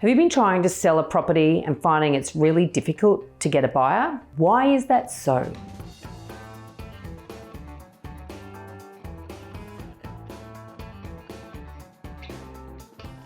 Have you been trying to sell a property and finding it's really difficult to get a buyer? Why is that so?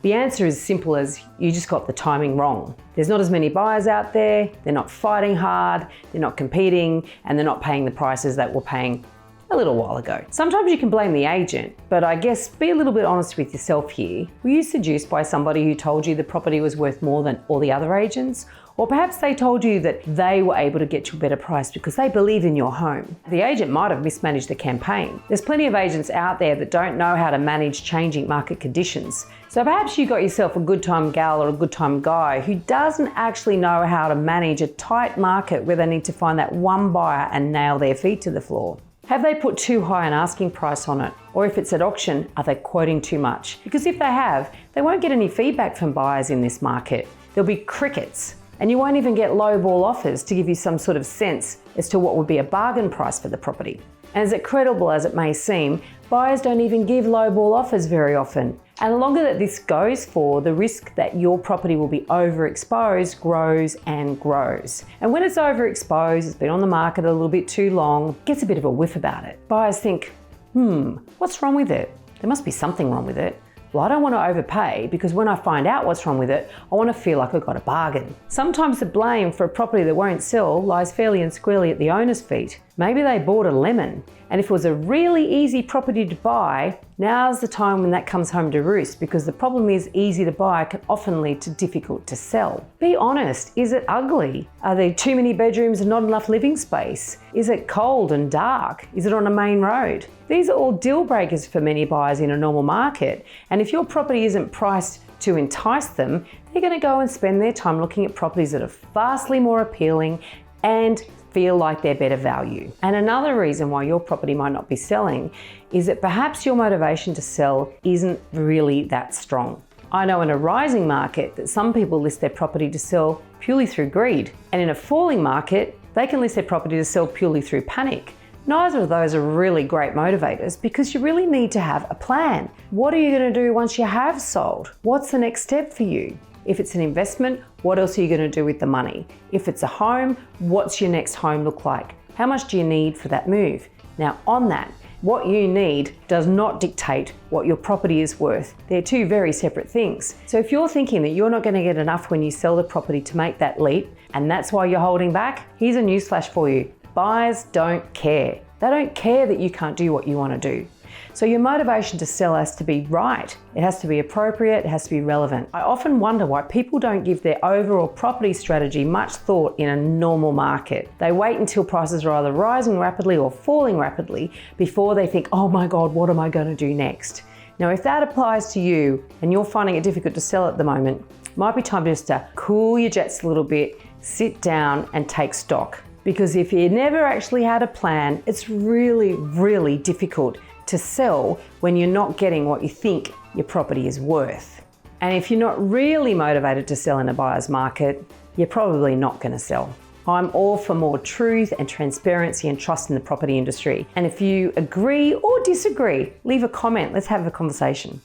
The answer is simple as you just got the timing wrong. There's not as many buyers out there, they're not fighting hard, they're not competing, and they're not paying the prices that we're paying a little while ago. Sometimes you can blame the agent, but I guess be a little bit honest with yourself here. Were you seduced by somebody who told you the property was worth more than all the other agents? Or perhaps they told you that they were able to get you a better price because they believe in your home. The agent might have mismanaged the campaign. There's plenty of agents out there that don't know how to manage changing market conditions. So perhaps you got yourself a good time gal or a good time guy who doesn't actually know how to manage a tight market where they need to find that one buyer and nail their feet to the floor. Have they put too high an asking price on it? Or if it's at auction, are they quoting too much? Because if they have, they won't get any feedback from buyers in this market. There'll be crickets. And you won't even get lowball offers to give you some sort of sense as to what would be a bargain price for the property. And as credible as it may seem, buyers don't even give lowball offers very often. And the longer that this goes for, the risk that your property will be overexposed grows and grows. And when it's overexposed, it's been on the market a little bit too long, gets a bit of a whiff about it. Buyers think, what's wrong with it? There must be something wrong with it. Well, I don't want to overpay because when I find out what's wrong with it, I want to feel like I got a bargain. Sometimes the blame for a property that won't sell lies fairly and squarely at the owner's feet. Maybe they bought a lemon, and if it was a really easy property to buy, now's the time when that comes home to roost, because the problem is easy to buy can often lead to difficult to sell. Be honest, is it ugly? Are there too many bedrooms and not enough living space? Is it cold and dark? Is it on a main road? These are all deal breakers for many buyers in a normal market, and if your property isn't priced to entice them, they're going to go and spend their time looking at properties that are vastly more appealing and feel like they're better value. And another reason why your property might not be selling is that perhaps your motivation to sell isn't really that strong. I know in a rising market that some people list their property to sell purely through greed, and in a falling market, they can list their property to sell purely through panic. Neither of those are really great motivators because you really need to have a plan. What are you going to do once you have sold? What's the next step for you? If it's an investment, what else are you going to do with the money? If it's a home, what's your next home look like? How much do you need for that move? Now on that, what you need does not dictate what your property is worth. They're two very separate things. So if you're thinking that you're not going to get enough when you sell the property to make that leap, and that's why you're holding back, here's a newsflash for you. Buyers don't care. They don't care that you can't do what you want to do. So your motivation to sell has to be right. It has to be appropriate, it has to be relevant. I often wonder why people don't give their overall property strategy much thought in a normal market. They wait until prices are either rising rapidly or falling rapidly before they think, oh my God, what am I going to do next? Now, if that applies to you and you're finding it difficult to sell at the moment, it might be time just to cool your jets a little bit, sit down and take stock. Because if you never actually had a plan, it's really, really difficult to sell when you're not getting what you think your property is worth. And if you're not really motivated to sell in a buyer's market, you're probably not going to sell. I'm all for more truth and transparency and trust in the property industry. And if you agree or disagree, leave a comment. Let's have a conversation.